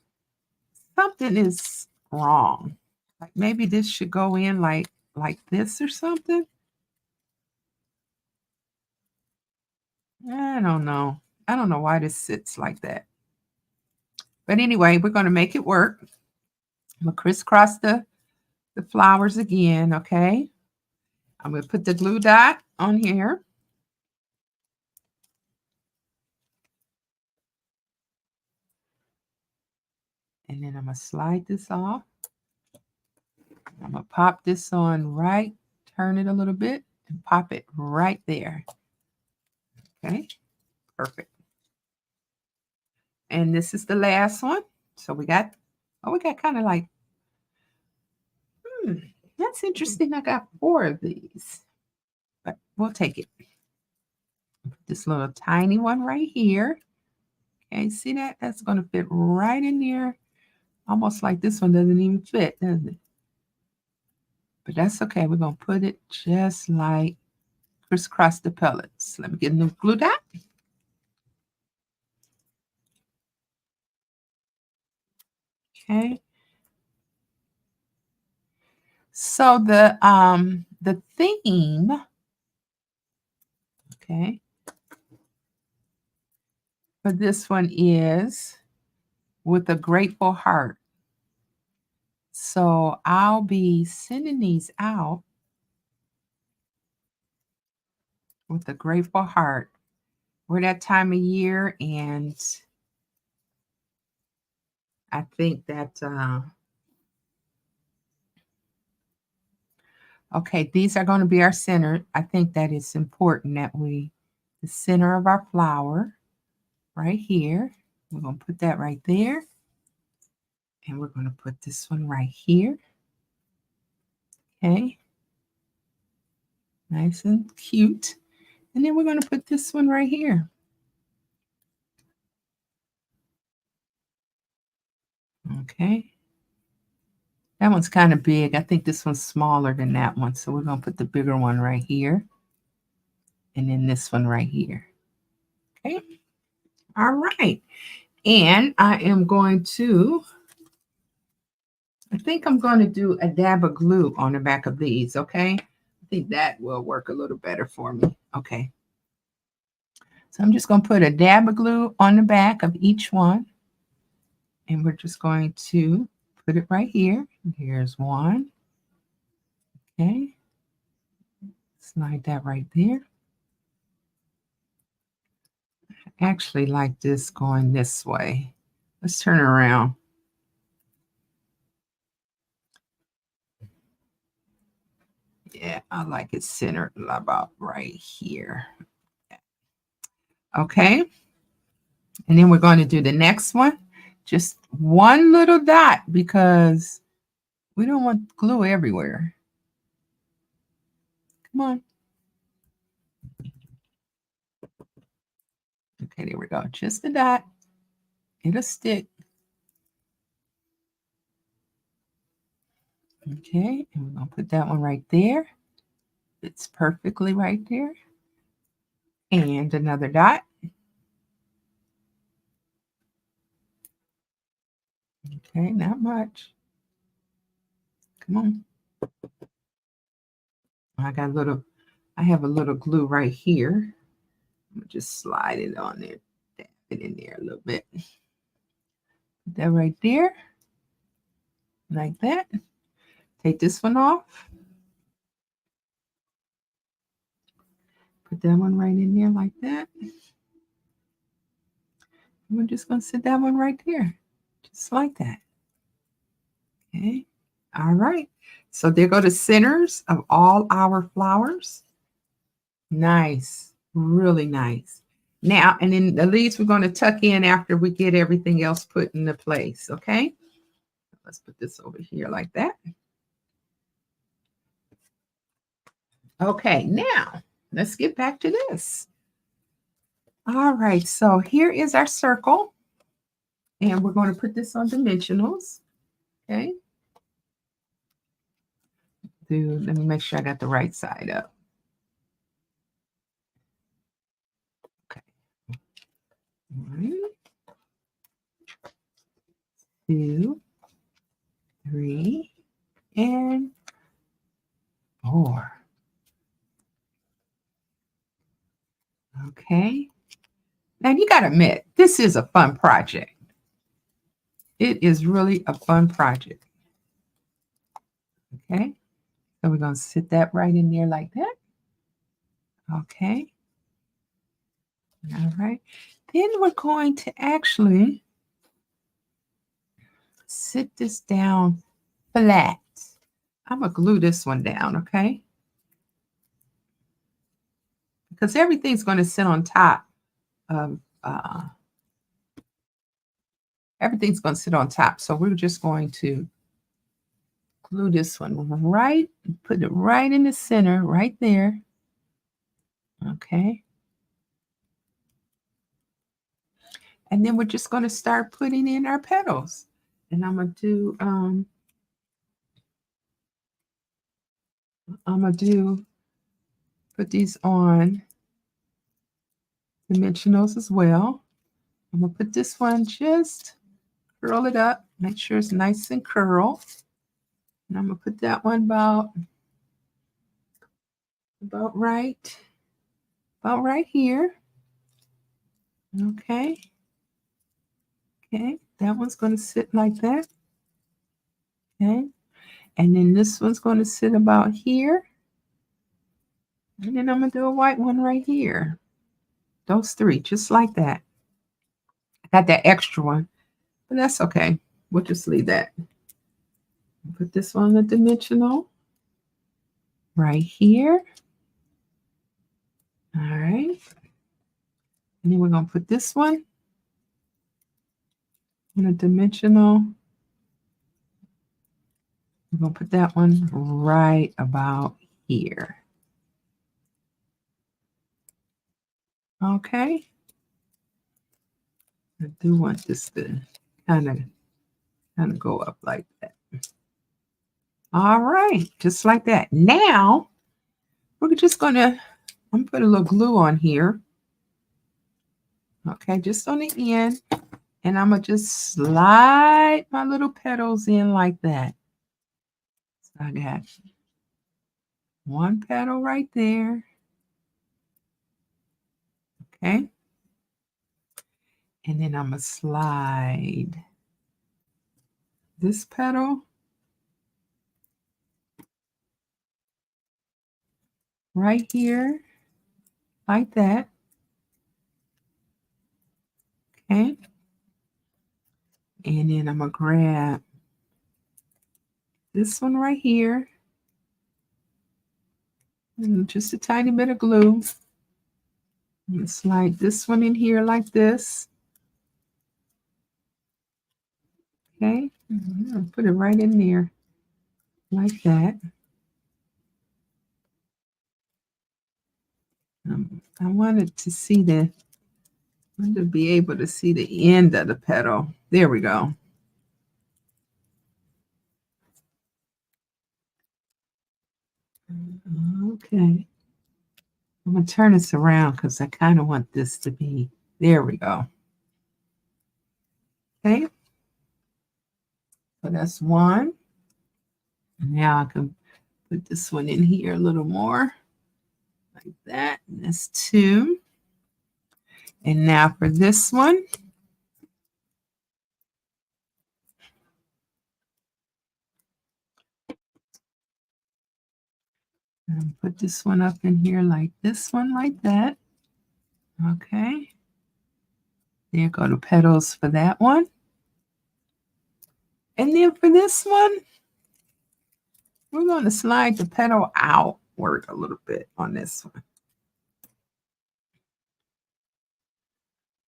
something is wrong. Like maybe this should go in like this or something. I don't know. I don't know why this sits like that. But anyway, we're going to make it work. I'm going to crisscross the flowers again, okay? I'm going to put the glue dot on here. And then I'm going to slide this off. I'm going to pop this on right, turn it a little bit, and pop it right there. Okay, perfect. And this is the last one. So we got, oh, we got kind of like, that's interesting. I got 4 of these, but we'll take it. This little tiny one right here. Okay, see that? That's going to fit right in there. Almost like this one doesn't even fit, does it? But that's okay. We're going to put it just like crisscross the pellets. Let me get a new glue dot. Okay. So the theme, okay, for this one is with a grateful heart. So I'll be sending these out with a grateful heart. We're that time of year, and I think that okay, these are going to be our center. I think that it's important that the center of our flower right here, we're going to put that right there. And we're going to put this one right here. Okay. Nice and cute. And then we're going to put this one right here. Okay. That one's kind of big. I think this one's smaller than that one. So we're going to put the bigger one right here. And then this one right here. Okay. All right. And I am going to, I think I'm going to do a dab of glue on the back of these. Okay. I think that will work a little better for me. Okay. So I'm just going to put a dab of glue on the back of each one. And we're just going to put it right here. Here's one. Okay. Slide that right there. I actually like this going this way. Let's turn it around. Yeah, I like it centered about right here. Okay. And then we're going to do the next one. Just one little dot because we don't want glue everywhere. Come on. Okay, there we go. Just a dot. It'll stick. Okay, and we're going to put that one right there. It's perfectly right there. And another dot. Okay, not much. Come on. I have a little glue right here. I'm gonna just slide it on there, dab it in there a little bit. Put that right there, like that. Take this one off. Put that one right in there like that. And we're just gonna sit that one right there, just like that. Okay. All right. So there go the centers of all our flowers. Nice. Really nice. Now, and then the leaves we're going to tuck in after we get everything else put into place. Okay. Let's put this over here like that. Okay. Now, let's get back to this. All right. So here is our circle. And we're going to put this on dimensionals. Okay. Let me make sure I got the right side up. Okay. 1, 2, 3, and 4. Okay. Now you got to admit, this is a fun project. It is really a fun project. Okay. So we're going to sit that right in there like that. Okay. All right. Then we're going to actually sit this down flat. I'm going to glue this one down, okay? Because everything's going to sit on top of, everything's going to sit on top. So we're just going to glue this one right, put it right in the center, right there. Okay. And then we're just going to start putting in our petals. And I'm going to put these on dimensionals as well. I'm going to put this one, just curl it up, make sure it's nice and curled. And I'm going to put that one about right here. Okay. Okay, that one's going to sit like that. Okay. And then this one's going to sit about here. And then I'm going to do a white one right here. Those 3, just like that. I got that extra one, but that's okay. We'll just leave that. Put this one on the dimensional right here. All right. And then we're going to put this one on a dimensional. We're going to put that one right about here. Okay. I do want this to kind of go up like that. All right, just like that. Now, we're just going to, I'm put a little glue on here. Okay, just on the end. And I'm going to just slide my little petals in like that. So I got one petal right there. Okay. And then I'm going to slide this petal right here, like that. Okay. And then I'm going to grab this one right here. And just a tiny bit of glue. And slide this one in here like this. Okay. Put it right in there like that. I wanted to see the I want to be able to see the end of the petal. There we go. Okay. I'm going to turn this around because I kind of want this to be, there we go. Okay. So that's one. And now I can put this one in here a little more. Like that. And that's two. And now for this one. And put this one up in here like this one, like that. Okay. There go the petals for that one. And then for this one, we're going to slide the petal outward a little bit on this one.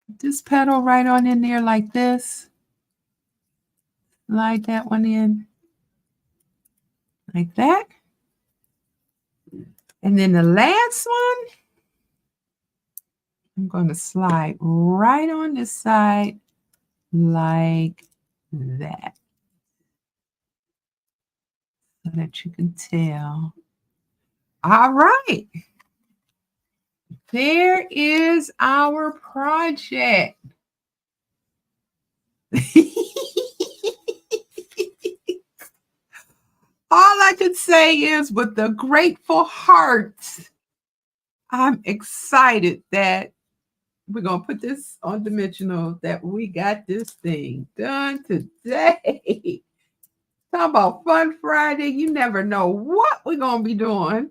Put this petal right on in there like this. Slide that one in like that. And then the last one, I'm going to slide right on this side like that. So that you can tell. All right. There is our project. All I can say is with a grateful heart, I'm excited that we're going to put this on dimensional, that we got this thing done today. Talk about Fun Friday. You never know what we're going to be doing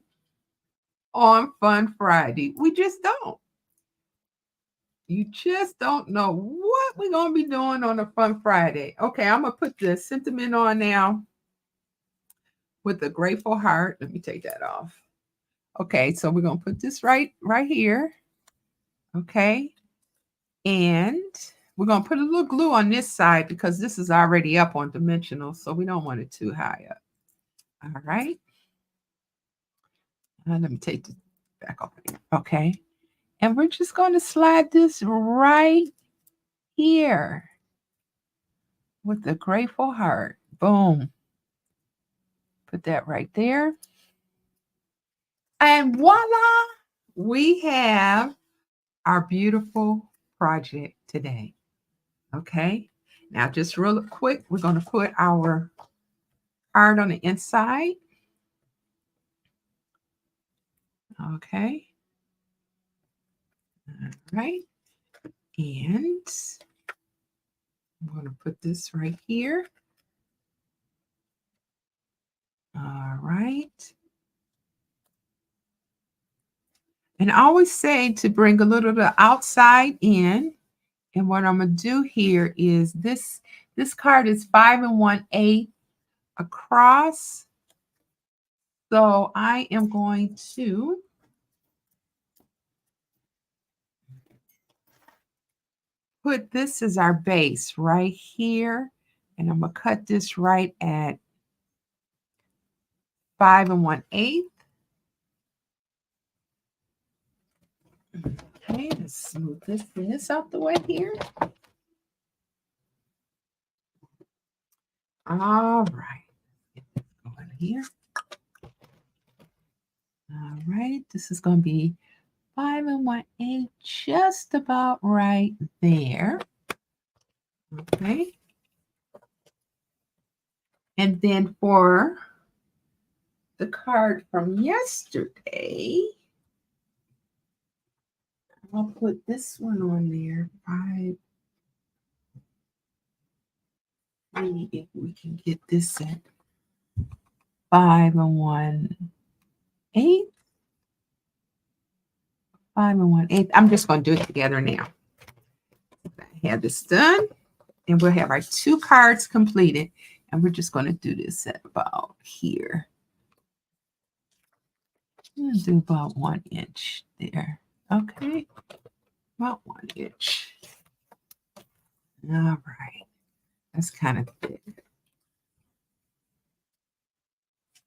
on Fun Friday. We just don't. You just don't know what we're going to be doing on a Fun Friday. Okay, I'm going to put the sentiment on now with a grateful heart. Let me take that off. Okay, so we're going to put this right here. Okay, and we're going to put a little glue on this side because this is already up on dimensional, so we don't want it too high up. All right. Let me take this back off here. Okay. And we're just going to slide this right here with the grateful heart. Boom. Put that right there. And voila, we have our beautiful project today. Okay. Now, just real quick, we're going to put our heart on the inside. Okay. All right. And I'm going to put this right here. All right. And I always say to bring a little of the outside in. And what I'm going to do here is this card is 5 1/8 across. So I am going to put this as our base right here. And I'm going to cut this right at 5 1/8. Okay, let's smooth this out the way here. All right. Get this going here. All right, this is going to be 5 1/8, just about right there. Okay. And then for the card from yesterday, I'll put this one on there. 5. See if we can get this at 5 1/8. 5 1/8. I'm just going to do it together now. I have this done, and we'll have our 2 cards completed, and we're just going to do this at about here. I'm going to do about 1 inch there. Okay, about 1 inch. All right, that's kind of thick.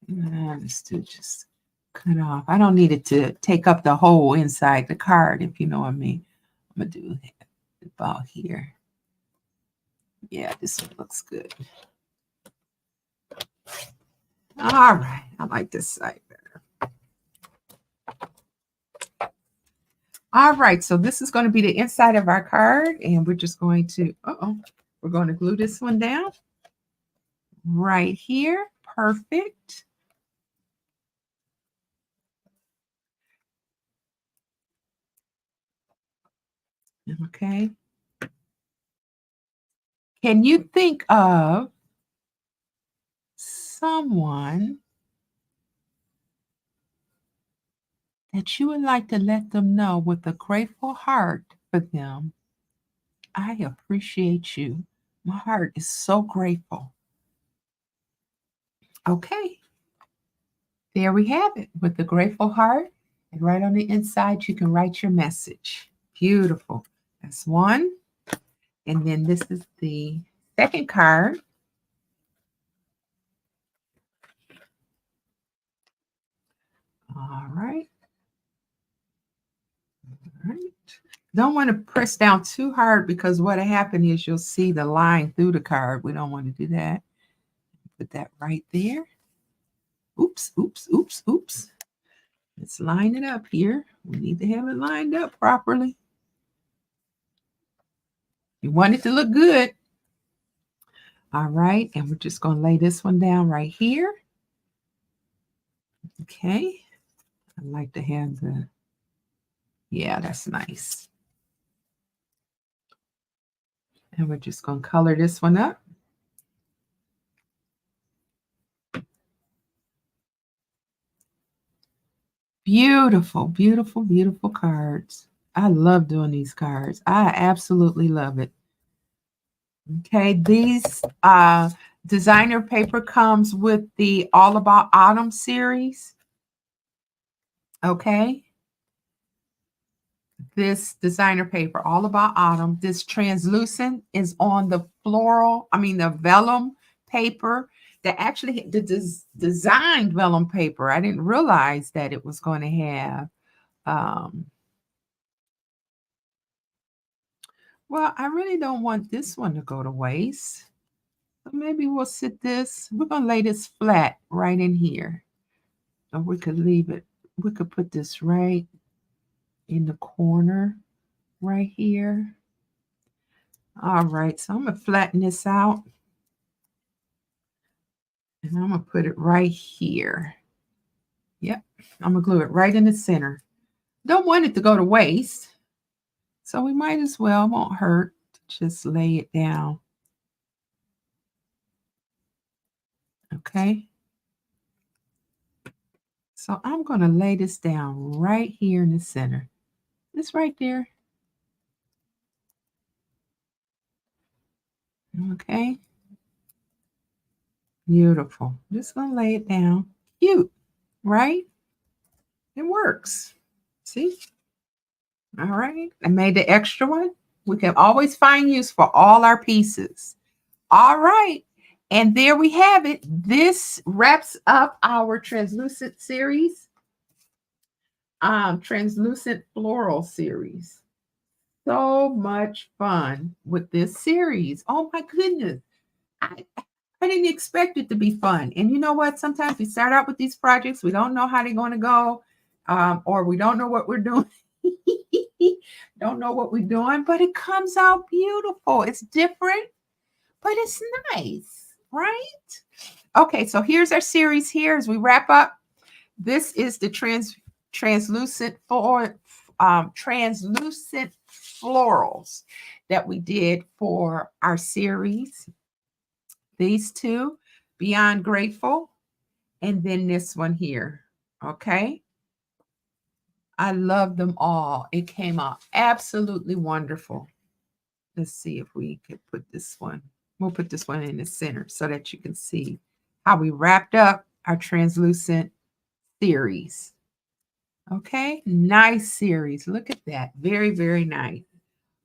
Let's do just cut off. I don't need it to take up the whole inside the card, if you know what I mean. I'm going to do that. about here. Yeah, this one looks good. All right. I like this side better. All right. So this is going to be the inside of our card. And we're just going to, we're going to glue this one down right here. Perfect. Okay. Can you think of someone that you would like to let them know with a grateful heart for them? I appreciate you. My heart is so grateful. Okay. There we have it with the grateful heart. And right on the inside, you can write your message. Beautiful. That's one. And then this is the second card. All right. All right. Don't want to press down too hard because what'll happen is you'll see the line through the card. We don't want to do that. Put that right there. Oops, oops, oops, oops. Let's line it up here. We need to have it lined up properly. You want it to look good. All right, and we're just going to lay this one down right here. Okay. I like to have the, yeah, that's nice. And we're just going to color this one up. Beautiful, beautiful, beautiful cards. I love doing these cards. I absolutely love it. Okay, these designer paper comes with the All About Autumn series. Okay. This designer paper, All About Autumn. This translucent is on the the vellum paper. That actually the designed vellum paper. I didn't realize that it was going to have. Well, I really don't want this one to go to waste. So maybe we'll sit this. We're going to lay this flat right in here. Or we could leave it. We could put this right in the corner right here. All right, so I'm going to flatten this out. And I'm going to put it right here. Yep, I'm going to glue it right in the center. Don't want it to go to waste. So we might as well, won't hurt, just lay it down. Okay. So I'm going to lay this down right here in the center. This right there. Okay. Beautiful. Just going to lay it down. Cute, right? It works. See? All right. I made the extra one. We can always find use for all our pieces. All right. And there we have it. This wraps up our translucent series, translucent floral series. So much fun with this series. Oh my goodness. I didn't expect it to be fun. And you know what? Sometimes we start out with these projects, we don't know how they're going to go, or we don't know what we're doing. Don't know what we're doing, but it comes out beautiful. It's different, but it's nice, right? Okay, so here's our series here as we wrap up. This is the translucent florals that we did for our series. These two, Beyond Grateful, and then this one here. Okay. I love them all. It came out absolutely wonderful. Let's see if we can put this one. We'll put this one in the center so that you can see how we wrapped up our translucent series. Okay, nice series. Look at that. Very, very nice.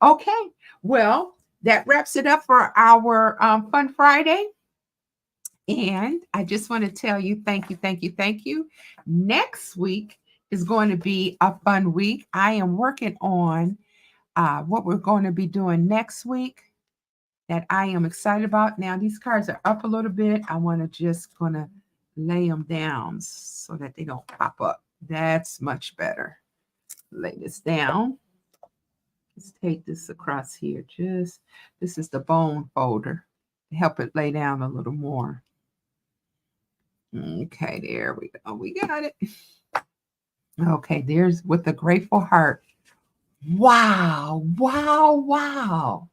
Okay, well, that wraps it up for our Fun Friday. And I just want to tell you, thank you, thank you, thank you. Next week is going to be a fun week. I am working on what we're going to be doing next week that I am excited about. Now these cards are up a little bit. I want to just gonna lay them down so that they don't pop up. That's much better. Lay this down. Let's take this across here. Just this is the bone folder to help it lay down a little more. Okay, there we go. We got it. Okay, there's with the grateful heart. Wow, wow, wow.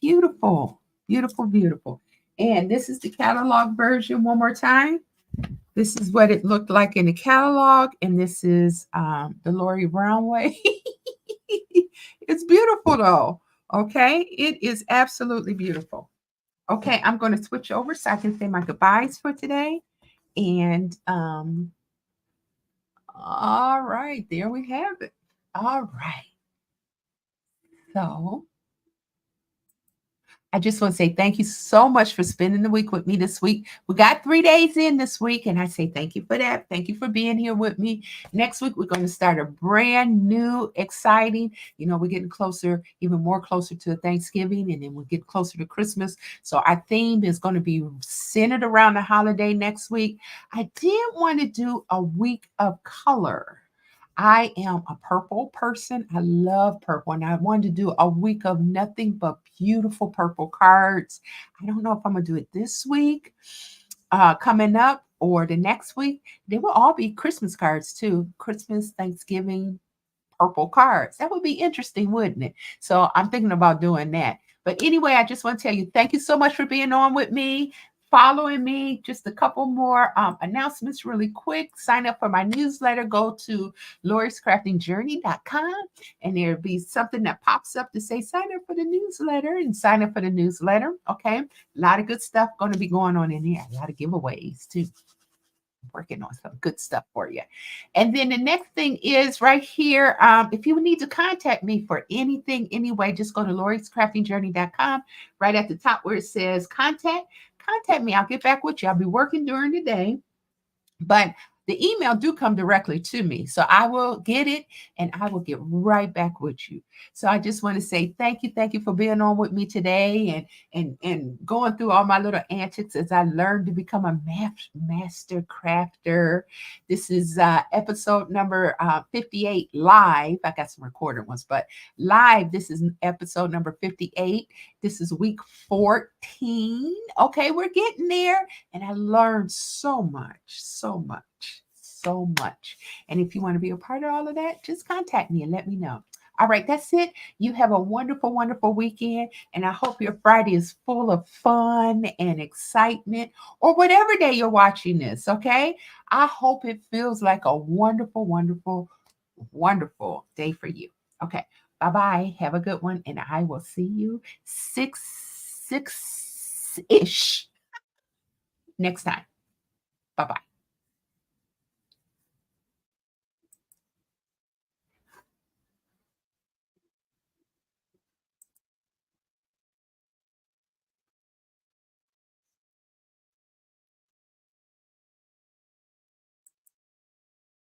Beautiful, beautiful, beautiful. And this is the catalog version one more time. This is what it looked like in the catalog. And this is the Lorrie Brown way. It's beautiful though. Okay, it is absolutely beautiful. Okay, I'm going to switch over so I can say my goodbyes for today. And all right, there we have it. All right. So I just want to say thank you so much for spending the week with me this week. We got 3 days in this week, and I say thank you for that. Thank you for being here with me. Next week, we're going to start a brand new, exciting, we're getting closer, even more closer to Thanksgiving, and then we'll get closer to Christmas. So our theme is going to be centered around the holiday next week. I did want to do a week of color. I am a purple person. I love purple. And I wanted to do a week of nothing but beautiful purple cards. I don't know if I'm going to do it this week, coming up, or the next week. They will all be Christmas cards too. Christmas, Thanksgiving, purple cards. That would be interesting, wouldn't it? So I'm thinking about doing that. But anyway, I just want to tell you, thank you so much for being on with me, following me. Just a couple more announcements really quick. Sign up for my newsletter. Go to loriescraftingjourney.com and there'll be something that pops up to say sign up for the newsletter and sign up for the newsletter. Okay. A lot of good stuff going to be going on in there. A lot of giveaways too. Working on some good stuff for you. And then the next thing is right here. If you need to contact me for anything, anyway, just go to loriescraftingjourney.com. Right at the top where it says contact me. I'll get back with you. I'll be working during the day, but the email do come directly to me. So I will get it and I will get right back with you. So I just want to say thank you. Thank you for being on with me today and going through all my little antics as I learned to become a master crafter. This is episode number 58 live. I got some recorded ones, but live, this is episode number 58. This is week 14. Okay, we're getting there. And I learned so much, so much, so much. And if you want to be a part of all of that, just contact me and let me know. All right, that's it. You have a wonderful, wonderful weekend. And I hope your Friday is full of fun and excitement, or whatever day you're watching this. Okay. I hope it feels like a wonderful, wonderful, wonderful day for you. Okay. Bye bye. Have a good one. And I will see you 6 ish next time. Bye bye.